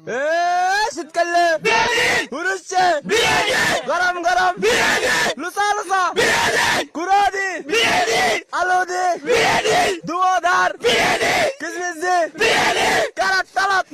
শীতকালে হুরুচ্ছে গরম গরম লুচা লুচা কুড়াদি আলু দি দুয়াদার কিসমিস দি কারাত তালাত